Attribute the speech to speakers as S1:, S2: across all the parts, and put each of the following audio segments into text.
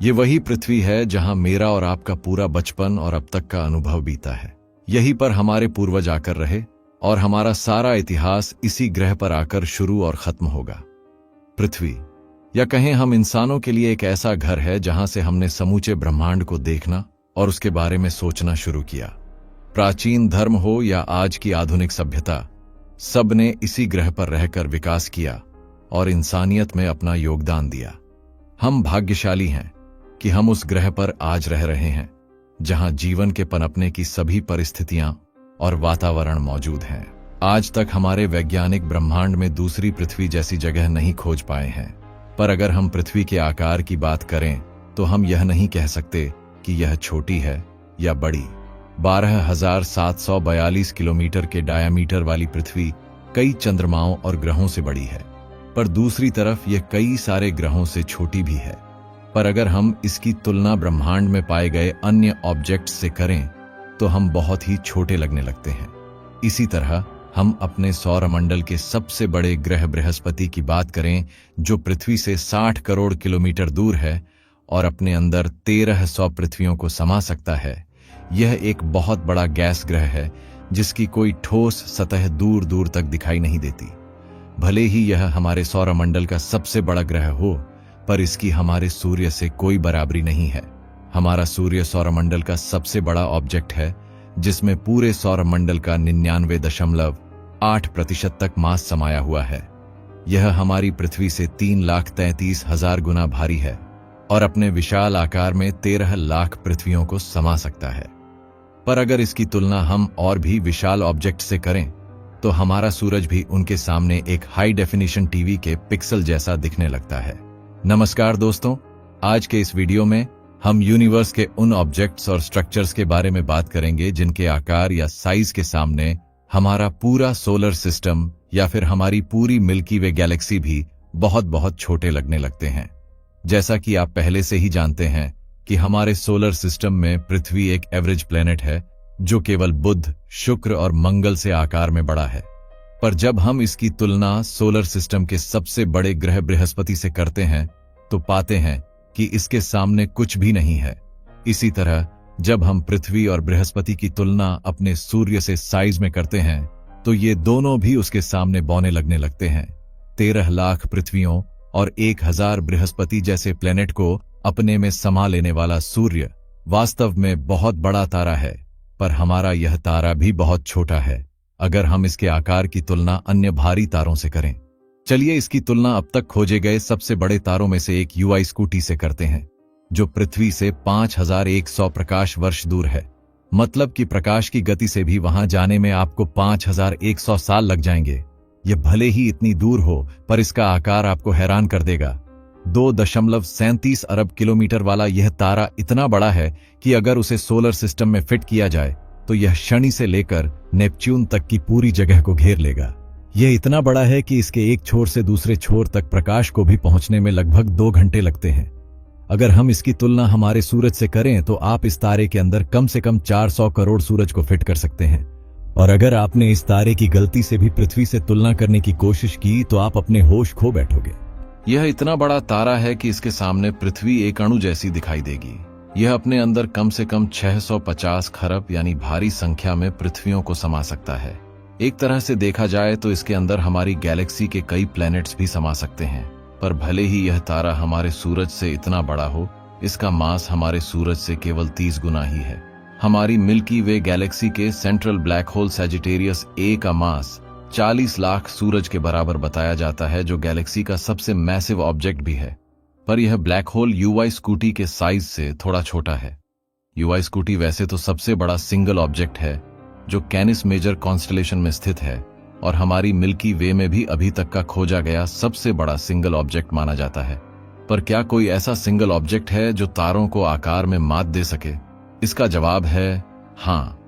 S1: ये वही पृथ्वी है जहां मेरा और आपका पूरा बचपन और अब तक का अनुभव बीता है। यहीं पर हमारे पूर्वज आकर रहे और हमारा सारा इतिहास इसी ग्रह पर आकर शुरू और खत्म होगा। पृथ्वी, या कहें हम इंसानों के लिए, एक ऐसा घर है जहां से हमने समूचे ब्रह्मांड को देखना और उसके बारे में सोचना शुरू किया। प्राचीन धर्म हो या आज की आधुनिक सभ्यता, सब ने इसी ग्रह पर रहकर विकास किया और इंसानियत में अपना योगदान दिया। हम भाग्यशाली हैं कि हम उस ग्रह पर आज रह रहे हैं जहां जीवन के पनपने की सभी परिस्थितियां और वातावरण मौजूद हैं। आज तक हमारे वैज्ञानिक ब्रह्मांड में दूसरी पृथ्वी जैसी जगह नहीं खोज पाए हैं, पर अगर हम पृथ्वी के आकार की बात करें तो हम यह नहीं कह सकते कि यह छोटी है या बड़ी। 12,742 किलोमीटर के डायामीटर वाली पृथ्वी कई चंद्रमाओं और ग्रहों से बड़ी है, पर दूसरी तरफ यह कई सारे ग्रहों से छोटी भी है। पर अगर हम इसकी तुलना ब्रह्मांड में पाए गए अन्य ऑब्जेक्ट्स से करें तो हम बहुत ही छोटे लगने लगते हैं। इसी तरह हम अपने सौरमंडल के सबसे बड़े ग्रह बृहस्पति की बात करें, जो पृथ्वी से 60 करोड़ किलोमीटर दूर है और अपने अंदर 1300 पृथ्वियों को समा सकता है। यह एक बहुत बड़ा गैस ग्रह है जिसकी कोई ठोस सतह दूर दूर तक दिखाई नहीं देती। भले ही यह हमारे सौरमंडल का सबसे बड़ा ग्रह हो, पर इसकी हमारे सूर्य से कोई बराबरी नहीं है। हमारा सूर्य सौरमंडल का सबसे बड़ा ऑब्जेक्ट है, जिसमें पूरे सौरमंडल का 99.8% तक मास समाया हुआ है। यह हमारी पृथ्वी से 3,33,000 गुना भारी है और अपने विशाल आकार में 13 लाख पृथ्वियों को समा सकता है। पर अगर इसकी तुलना हम और भी विशाल ऑब्जेक्ट से करें तो हमारा सूरज भी उनके सामने एक हाई डेफिनेशन टीवी के पिक्सल जैसा दिखने लगता है। नमस्कार दोस्तों, आज के इस वीडियो में हम यूनिवर्स के उन ऑब्जेक्ट्स और स्ट्रक्चर्स के बारे में बात करेंगे जिनके आकार या साइज के सामने हमारा पूरा सोलर सिस्टम या फिर हमारी पूरी मिल्की वे गैलेक्सी भी बहुत बहुत छोटे लगने लगते हैं। जैसा कि आप पहले से ही जानते हैं कि हमारे सोलर सिस्टम में पृथ्वी एक एवरेज प्लेनेट है जो केवल बुध, शुक्र और मंगल से आकार में बड़ा है। पर जब हम इसकी तुलना सोलर सिस्टम के सबसे बड़े ग्रह बृहस्पति से करते हैं तो पाते हैं कि इसके सामने कुछ भी नहीं है। इसी तरह जब हम पृथ्वी और बृहस्पति की तुलना अपने सूर्य से साइज में करते हैं तो ये दोनों भी उसके सामने बौने लगने लगते हैं। 13 लाख पृथ्वियों और 1000 बृहस्पति जैसे प्लेनेट को अपने में समा लेने वाला सूर्य वास्तव में बहुत बड़ा तारा है, पर हमारा यह तारा भी बहुत छोटा है अगर हम इसके आकार की तुलना अन्य भारी तारों से करें। चलिए इसकी तुलना अब तक खोजे गए सबसे बड़े तारों में से एक UI स्कूटी से करते हैं, जो पृथ्वी से 5100 प्रकाश वर्ष दूर है। मतलब कि प्रकाश की गति से भी वहां जाने में आपको 5100 साल लग जाएंगे। यह भले ही इतनी दूर हो, पर इसका आकार आपको हैरान कर देगा। 2.37 अरब किलोमीटर वाला यह तारा इतना बड़ा है कि अगर उसे सोलर सिस्टम में फिट किया जाए तो यह शनि से लेकर नेपच्यून तक की पूरी जगह को घेर लेगा। यह इतना बड़ा है कि इसके एक छोर से दूसरे छोर तक प्रकाश को भी पहुंचने में लगभग 2 घंटे लगते हैं। अगर हम इसकी तुलना हमारे सूरज से करें तो आप इस तारे के अंदर कम से कम 400 करोड़ सूरज को फिट कर सकते हैं। और अगर आपने इस तारे की गलती से भी पृथ्वी से तुलना करने की कोशिश की तो आप अपने होश खो बैठोगे। यह इतना बड़ा तारा है कि इसके सामने पृथ्वी एक अणु जैसी दिखाई देगी। यह अपने अंदर कम से कम 650 खरब यानी भारी संख्या में पृथ्वियों को समा सकता है। एक तरह से देखा जाए तो इसके अंदर हमारी गैलेक्सी के कई प्लैनेट्स भी समा सकते हैं। पर भले ही यह तारा हमारे सूरज से इतना बड़ा हो, इसका मास हमारे सूरज से केवल 30 गुना ही है। हमारी मिल्की वे गैलेक्सी के central black hole Sagittarius A का मास 40 लाख सूरज के बराबर बताया जाता है, जो गैलेक्सी का सबसे मैसिव ऑब्जेक्ट भी है। पर यह ब्लैक होल UI स्कूटी के साइज से थोड़ा छोटा है। UI स्कूटी वैसे तो सबसे बड़ा सिंगल ऑब्जेक्ट है जो कैनिस मेजर कॉन्स्टलेशन में स्थित है और हमारी मिल्की वे में भी अभी तक का खोजा गया सबसे बड़ा सिंगल ऑब्जेक्ट माना जाता है। पर क्या कोई ऐसा सिंगल ऑब्जेक्ट है जो तारों को आकार में मात दे सके? इसका जवाब है हाँ।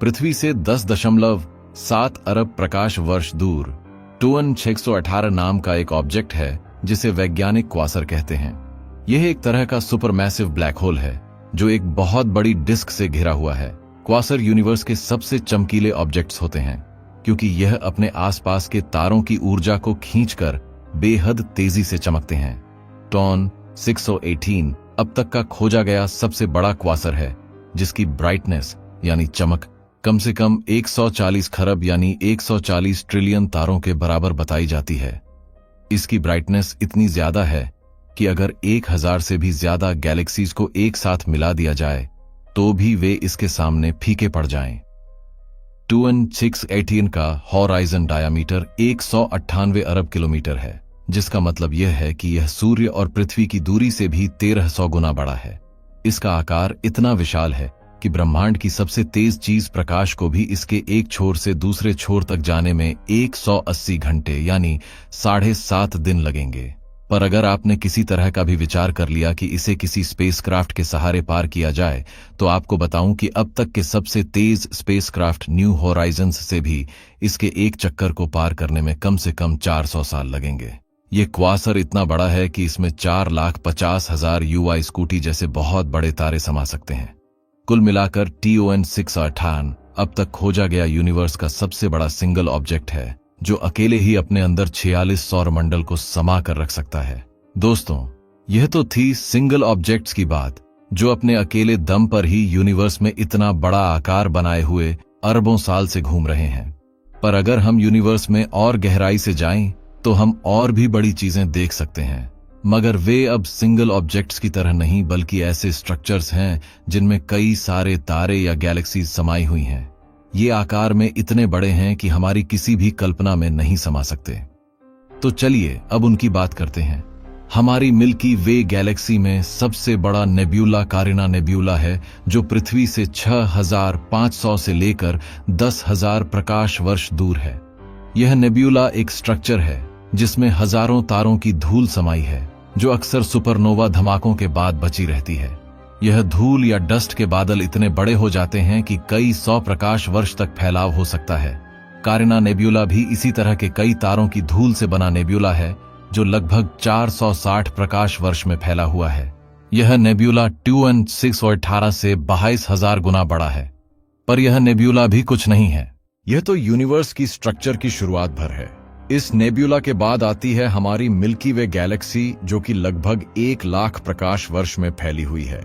S1: पृथ्वी से 10.7 अरब प्रकाश वर्ष दूर टूअन 618 नाम का एक ऑब्जेक्ट है जिसे वैज्ञानिक क्वासर कहते हैं। यह एक तरह का सुपरमैसिव ब्लैक होल है जो एक बहुत बड़ी डिस्क से घिरा हुआ है। क्वासर यूनिवर्स के सबसे चमकीले ऑब्जेक्ट्स होते हैं क्योंकि यह अपने आसपास के तारों की ऊर्जा को खींचकर बेहद तेजी से चमकते हैं। टॉन 618 अब तक का खोजा गया सबसे बड़ा क्वासर है, जिसकी ब्राइटनेस यानी चमक कम से कम 140 खरब यानी 140 ट्रिलियन तारों के बराबर बताई जाती है। इसकी ब्राइटनेस इतनी ज्यादा है कि अगर 1000 से भी ज्यादा गैलेक्सीज को एक साथ मिला दिया जाए तो भी वे इसके सामने फीके पड़ जाएं। 2N618 का हॉराइजन डायामीटर 198 अरब किलोमीटर है, जिसका मतलब यह है कि यह सूर्य और पृथ्वी की दूरी से भी 1300 गुना बड़ा है। इसका आकार इतना विशाल है कि ब्रह्मांड की सबसे तेज चीज प्रकाश को भी इसके एक छोर से दूसरे छोर तक जाने में 180 घंटे यानी 7.5 दिन लगेंगे। पर अगर आपने किसी तरह का भी विचार कर लिया कि इसे किसी स्पेसक्राफ्ट के सहारे पार किया जाए, तो आपको बताऊं कि अब तक के सबसे तेज स्पेसक्राफ्ट न्यू होराइजन्स से भी इसके एक चक्कर को पार करने में कम से कम 400 साल लगेंगे। ये क्वासर इतना बड़ा है कि इसमें 4,50,000 UI स्कूटी जैसे बहुत बड़े तारे समा सकते हैं। कुल मिलाकर TON618 अब तक खोजा गया यूनिवर्स का सबसे बड़ा सिंगल ऑब्जेक्ट है, जो अकेले ही अपने अंदर 46 सौरमंडल को समा कर रख सकता है। दोस्तों, यह तो थी सिंगल ऑब्जेक्ट्स की बात, जो अपने अकेले दम पर ही यूनिवर्स में इतना बड़ा आकार बनाए हुए अरबों साल से घूम रहे हैं। पर अगर हम यूनिवर्स में और गहराई से जाएं, तो हम और भी बड़ी चीजें देख सकते हैं, मगर वे अब सिंगल ऑब्जेक्ट्स की तरह नहीं, बल्कि ऐसे स्ट्रक्चर्स हैं जिनमें कई सारे तारे या गैलेक्सीज समाई हुई हैं। ये आकार में इतने बड़े हैं कि हमारी किसी भी कल्पना में नहीं समा सकते। तो चलिए अब उनकी बात करते हैं। हमारी मिल्की वे गैलेक्सी में सबसे बड़ा नेब्यूला कारिना नेब्यूला है, जो पृथ्वी से 6500 से लेकर 10,000 प्रकाश वर्ष दूर है। यह नेब्यूला एक स्ट्रक्चर है जिसमें हजारों तारों की धूल समाई है, जो अक्सर सुपरनोवा धमाकों के बाद बची रहती है। यह धूल या डस्ट के बादल इतने बड़े हो जाते हैं कि कई 100 प्रकाश वर्ष तक फैलाव हो सकता है। कारिना नेब्यूला भी इसी तरह के कई तारों की धूल से बना नेब्यूला है, जो लगभग 460 प्रकाश वर्ष में फैला हुआ है। यह नेब्यूला 2N618 से 22,000 गुना बड़ा है। पर यह नेब्यूला भी कुछ नहीं है, यह तो यूनिवर्स की स्ट्रक्चर की शुरुआत भर है। इस नेब्यूला के बाद आती है हमारी मिल्की वे गैलेक्सी, जो कि लगभग 1 लाख प्रकाश वर्ष में फैली हुई है,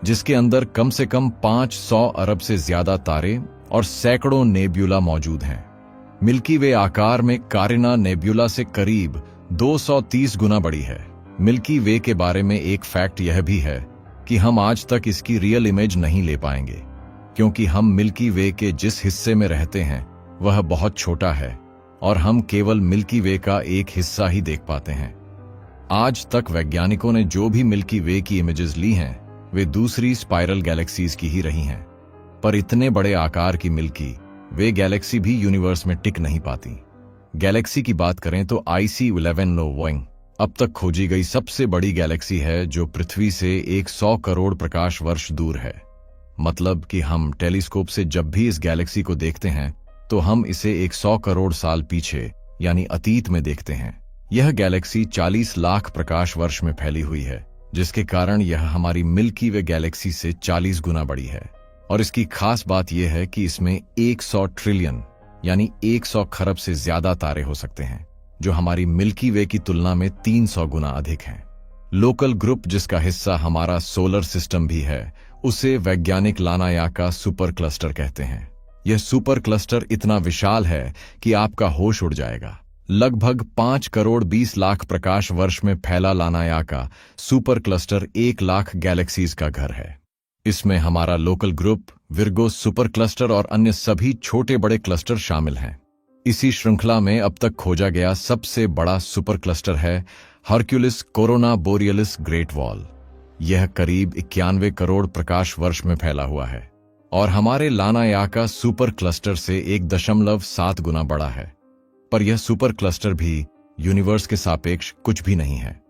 S1: जिसके अंदर कम से कम 500 अरब से ज्यादा तारे और सैकड़ों नेब्यूला मौजूद हैं। मिल्की वे आकार में कारिना नेब्यूला से करीब 230 गुना बड़ी है। मिल्की वे के बारे में एक फैक्ट यह भी है कि हम आज तक इसकी रियल इमेज नहीं ले पाएंगे, क्योंकि हम मिल्की वे के जिस हिस्से में रहते हैं वह बहुत छोटा है और हम केवल मिल्की वे का एक हिस्सा ही देख पाते हैं। आज तक वैज्ञानिकों ने जो भी मिल्की वे की इमेजेस ली हैं, वे दूसरी स्पाइरल गैलेक्सीज की ही रही हैं। पर इतने बड़े आकार की मिल्की वे गैलेक्सी भी यूनिवर्स में टिक नहीं पाती। गैलेक्सी की बात करें तो IC11 नोवाइंग अब तक खोजी गई सबसे बड़ी गैलेक्सी है, जो पृथ्वी से 100 करोड़ प्रकाश वर्ष दूर है। मतलब कि हम टेलीस्कोप से जब भी इस गैलेक्सी को देखते हैं तो हम इसे 100 करोड़ साल पीछे यानी अतीत में देखते हैं। यह गैलेक्सी 40 लाख प्रकाश वर्ष में फैली हुई है, जिसके कारण यह हमारी मिल्की वे गैलेक्सी से 40 गुना बड़ी है। और इसकी खास बात यह है कि इसमें 100 ट्रिलियन यानी 100 खरब से ज्यादा तारे हो सकते हैं, जो हमारी मिल्की वे की तुलना में 300 गुना अधिक हैं। लोकल ग्रुप, जिसका हिस्सा हमारा सोलर सिस्टम भी है, उसे वैज्ञानिक लानायाका सुपर क्लस्टर कहते हैं। यह सुपर क्लस्टर इतना विशाल है कि आपका होश उड़ जाएगा। लगभग 5 करोड़ 20 लाख प्रकाश वर्ष में फैला लानायाका सुपर क्लस्टर 1 लाख गैलेक्सीज का घर है। इसमें हमारा local group, Virgo super cluster और अन्य सभी छोटे बड़े क्लस्टर शामिल हैं। इसी श्रृंखला में अब तक खोजा गया सबसे बड़ा सुपर क्लस्टर है हरक्यूलिस कोरोना बोरियलिस ग्रेट वॉल। यह करीब 91 करोड़ प्रकाश वर्ष में फैला हुआ है और हमारे लानायाका सुपर क्लस्टर से 1.7 गुना बड़ा है। पर यह सुपर क्लस्टर भी यूनिवर्स के सापेक्ष कुछ भी नहीं है।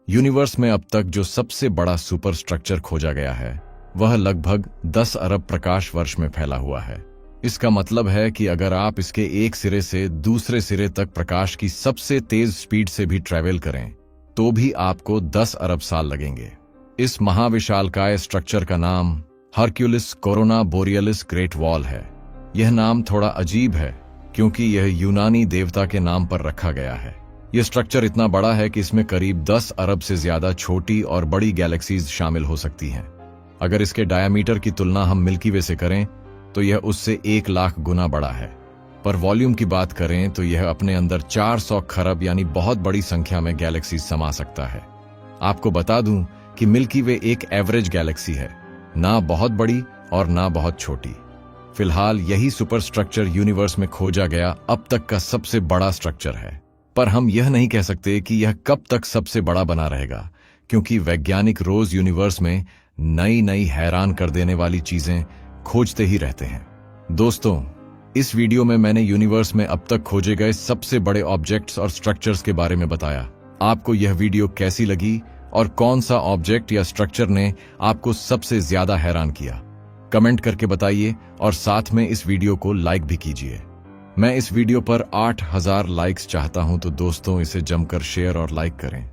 S1: यूनिवर्स में अब तक जो सबसे बड़ा सुपर स्ट्रक्चर खोजा गया है, वह लगभग 10 अरब प्रकाश वर्ष में फैला हुआ है। इसका मतलब है कि अगर आप इसके एक सिरे से दूसरे सिरे तक प्रकाश की सबसे तेज स्पीड से भी ट्रैवल करें, तो भी आपको 10 अरब साल लगेंगे। इस महाविशालकाय स्ट्रक्चर का नाम हरक्यूलिस कोरोना बोरियलिस ग्रेट वॉल है। यह नाम थोड़ा अजीब है, क्योंकि यह यूनानी देवता के नाम पर रखा गया है। यह स्ट्रक्चर इतना बड़ा है कि इसमें करीब 10 अरब से ज्यादा छोटी और बड़ी गैलेक्सीज शामिल हो सकती हैं। अगर इसके डायामीटर की तुलना हम मिल्की वे से करें तो यह उससे 1 लाख गुना बड़ा है। पर वॉल्यूम की बात करें तो यह अपने अंदर 400 खरब यानी बहुत बड़ी संख्या में गैलेक्सीज समा सकता है। आपको बता दूं कि मिल्की वे एक एवरेज गैलेक्सी है, ना बहुत बड़ी और ना बहुत छोटी। फिलहाल यही सुपर स्ट्रक्चर यूनिवर्स में खोजा गया अब तक का सबसे बड़ा स्ट्रक्चर है। पर हम यह नहीं कह सकते कि यह कब तक सबसे बड़ा बना रहेगा, क्योंकि वैज्ञानिक रोज यूनिवर्स में नई नई हैरान कर देने वाली चीजें खोजते ही रहते हैं। दोस्तों, इस वीडियो में मैंने यूनिवर्स में अब तक खोजे गए सबसे बड़े ऑब्जेक्ट्स और स्ट्रक्चर्स के बारे में बताया। आपको यह वीडियो कैसी लगी और कौन सा ऑब्जेक्ट या स्ट्रक्चर ने आपको सबसे ज्यादा हैरान किया? कमेंट करके बताइए और साथ में इस वीडियो को लाइक भी कीजिए। मैं इस वीडियो पर 8000 लाइक्स चाहता हूं, तो दोस्तों इसे जमकर शेयर और लाइक करें।